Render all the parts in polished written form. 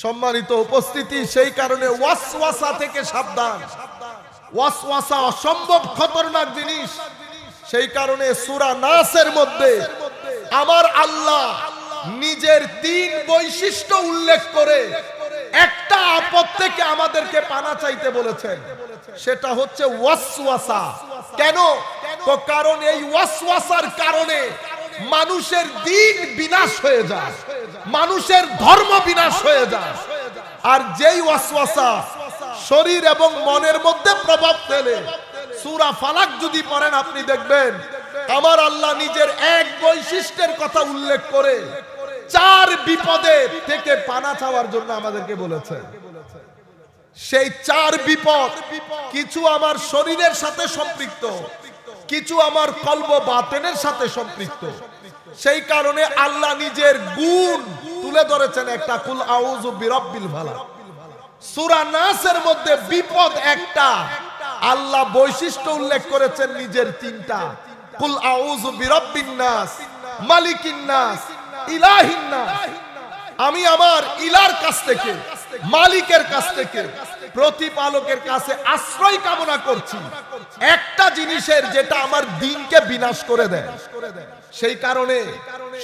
সম্মানিত উপস্থিতি, সেই কারণে ওয়াসওয়াসা থেকে সাবধান। ওয়াসওয়াসা অসম্ভব খতরনাক জিনিস। সেই কারণে সূরা নাসের মধ্যে আমার আল্লাহ নিজের 3 বৈশিষ্ট্য উল্লেখ করে একটা আপদ থেকে আমাদেরকে পানা চাইতে বলেছেন, সেটা হচ্ছে ওয়াসওয়াসা। কেন? কারণ এই ওয়াসওয়াসার কারণে মানুষের দিন বিনাশ হয়ে যায়, মানুষের ধর্ম বিনাশ হয়ে যায়। আর যেই ওয়াসওয়াসা শরীর এবং মনের মধ্যে প্রভাব ফেলে, সূরা ফালাক যদি পড়েন আপনি দেখবেন আমার আল্লাহ নিজের এক বৈশিষ্ট্যের কথা উল্লেখ করে 4 বিপদের থেকে পানা চাওয়ার জন্য আমাদেরকে বলেছেন। সেই 4 বিপদ কিছু আমার শরীরের সাথে সম্পৃক্ত, কিছু আমার কলব বাতেনের সাথে সম্পৃক্ত। সেই কারণে আল্লাহ নিজের গুণ তুলে ধরেছেন একটা, কুল আউযু বিরাব্বিল ফালাক। সূরা নাসের মধ্যে বিপদ একটা, আল্লাহ বৈশিষ্ট্য উল্লেখ করেছেন নিজের 3টা, কুল আউযু বিরাব্বিন নাস, মালিকিন নাস, ইলাহিন নাস। আমি আমার ইলার কাছ থেকে, মালিকের কাছ থেকে, প্রতিপালকের কাছে আশ্রয় কামনা করছি একটা জিনিসের, যেটা আমার দিনকে বিনাশ করে দেয়। সেই কারণে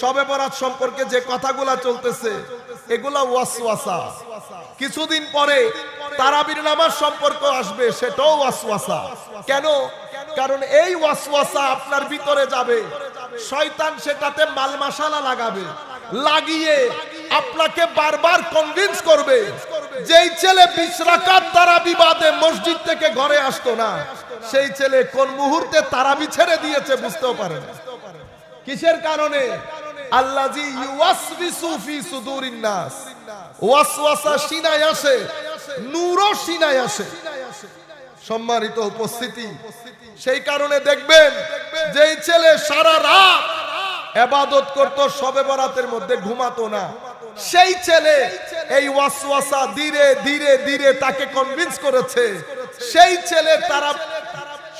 শবে বরাত সম্পর্কে যে কথাগুলা চলতেছে এগুলা ওয়াসওয়াসা। কিছুদিন পরে তারাবির নামাজ সম্পর্ক আসবে, সেটাও ওয়াসওয়াসা। কেন? কারণ এই ওয়াসওয়াসা আপনার ভিতরে যাবে, শয়তান সেটাতে মাল মশলা লাগাবে, লাগিয়ে আপনাকে বারবার কনভিন্স করবে। যেই ছেলে 20 রাকাত তারাবি বাদে মসজিদ থেকে ঘরে আসতো না, সেই ছেলে কোন মুহূর্তে তারাবি ছেড়ে দিয়েছে বুঝতেও পারে না। কিসের কারণে? আল্লাযী ইউওয়াসবিসু ফি সুদুরিন নাস। ওয়াসওয়াসা সিনায় আসে, নূরও সিনায় আসে। সম্মানিত উপস্থিতি, সেই কারণে দেখবেন যেই ছেলে সারা রাত ইবাদত করত, শবে বরাতের মধ্যে ঘুমাতো না, সেই ছেলে এই ওয়াসওয়াসা ধীরে ধীরে ধীরে তাকে কনভিন্স করেছে। সেই ছেলে তারা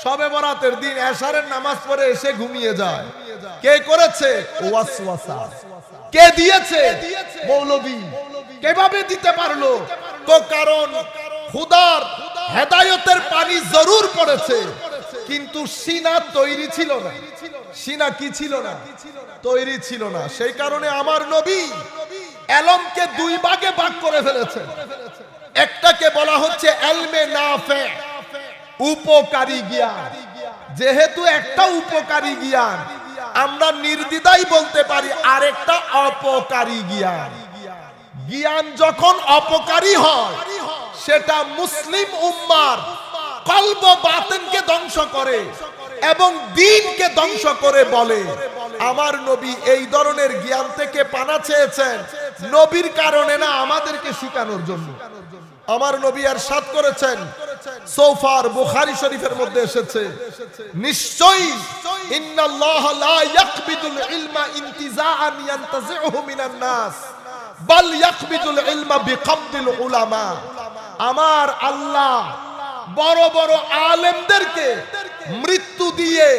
শবে বরাতের দিন এশারের নামাজ পড়ে এসে ঘুমিয়ে যায়। কে করেছে? ওয়াসওয়াসা। কে দিয়েছে? মৌলবী। কিভাবে দিতে পারলো? কারণ খোদার হেদায়েতের পানি জরুর পড়েছে, কিন্তু সিনা তৈরি ছিল না। সিনা কি ছিল না? তৈরি ছিল না। সেই কারণে আমার নবী এলমকে 2 ভাগে ভাগ করে ফেলেছেন। একটাকে বলা হচ্ছে ইলমে নাফে, উপকারী জ্ঞান। যেহেতু একটা উপকারী জ্ঞান, আমরা নির্দ্বিধায় বলতে পারি আরেকটা অপকারী জ্ঞান। জ্ঞান যখন অপকারী হয়, সেটা মুসলিম উম্মার কলব বাতিনকে ধ্বংস করে এবং দ্বীনকে ধ্বংস করে বলে। আমার নবী এই ধরনের জ্ঞান থেকে পানা চেয়েছেন, নবীর কারণে না, আমাদেরকে শিখানোর জন্য। আমার নবী ইরশাদ করেছেন, সৌফার বুখারী শরীফের মধ্যে এসেছে, নিশ্চয়ই ইন্নাল্লাহা লা ইয়াকবিদুল ইলমা ইনতিজাআন ইয়ানতাজিউহু মিনান নাস বাল ইয়াকবিদুল ইলমা বিকবদিল উলামা। আমার আল্লাহ বড় বড় আলেমদেরকে মৃত্যু দিয়ে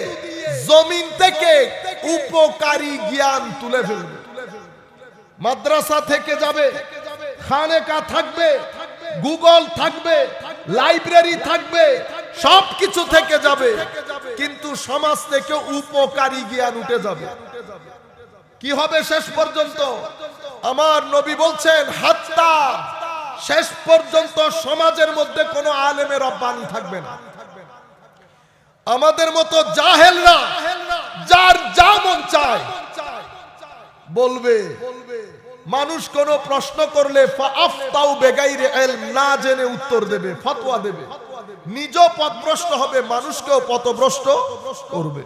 জমিন থেকে উপকারী জ্ঞান তুলে ফেলবে। মাদ্রাসা থেকে যাবে, খানেকা থাকবে, গুগল থাকবে, লাইব্রেরি থাকবে, সবকিছু থেকে যাবে, কিন্তু সমাজ থেকে উপকারী জ্ঞান উঠে যাবে। কি হবে শেষ পর্যন্ত? আমার নবী বলছেন, হাত্তা, শেষ পর্যন্ত সমাজের মধ্যে কোনো আলেমে রব্বানি থাকবে না। আমাদের মতো জাহেলরা যার যা মন চায় বলবে। মানুষ কোন প্রশ্ন করলে ফাআফতাউ বিগাইরি ইলম, না জেনে উত্তর দেবে, ফতোয়া দেবে, নিজেও পথভ্রষ্ট হবে, মানুষকেও পথভ্রষ্ট করবে।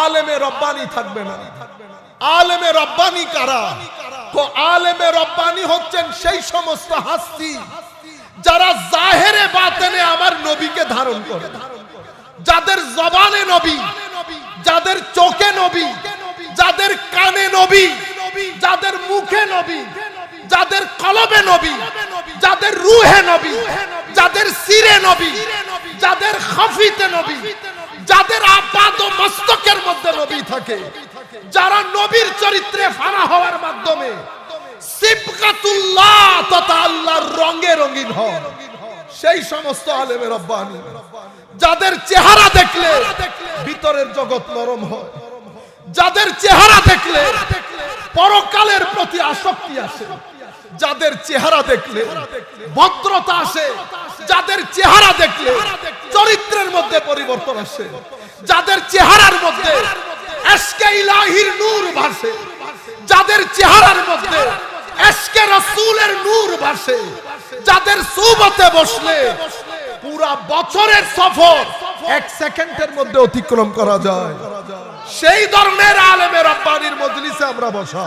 আলেমে রব্বানি থাকবে না। আলেমে রব্বানি কারা? তো আলেমে রব্বানি হচ্ছেন সেই সমস্ত হাস্তি যারা জাহেরে বাতেনে আমার নবীকে ধারণ করে, যাদের জবানে নবী, যাদের চোখে নবী, যাদের কানে নবী, যাদের মুখে নবী, যাদের কলবে নবী, যাদের রুহে নবী, যাদের সিরে নবী, যাদের খাফিতে নবী, যাদের আপাত মস্তকের মধ্যে নবী থাকে, যারা নবীর চরিত্রে ফানা হওয়ার মাধ্যমে সিবগাতুল্লাহ তথা রঙিন হয় সেই সমস্ত আলেমে রব্বানি যাদের চেহারা দেখলে ভিতরের জগৎ নরম হয়, যাদের চেহারা দেখলে পরকালের প্রতি আসক্তি আসে, যাদের চেহারা দেখলে ভদ্রতা আসে, যাদের চেহারা দেখলে চরিত্রের মধ্যে পরিবর্তন আসে, যাদের চেহারার মধ্যে এশকে ইলাহির নূর ভাসে, যাদের চেহারার মধ্যে এশকে রাসূলের নূর ভাসে, যাদের সুহবতে বসলে পুরা বছরের সফর এক সেকেন্ডের মধ্যে অতিক্রম করা যায়, সেই ধরনের আলেমে রব্বানির মজলিসে আমরা বসা।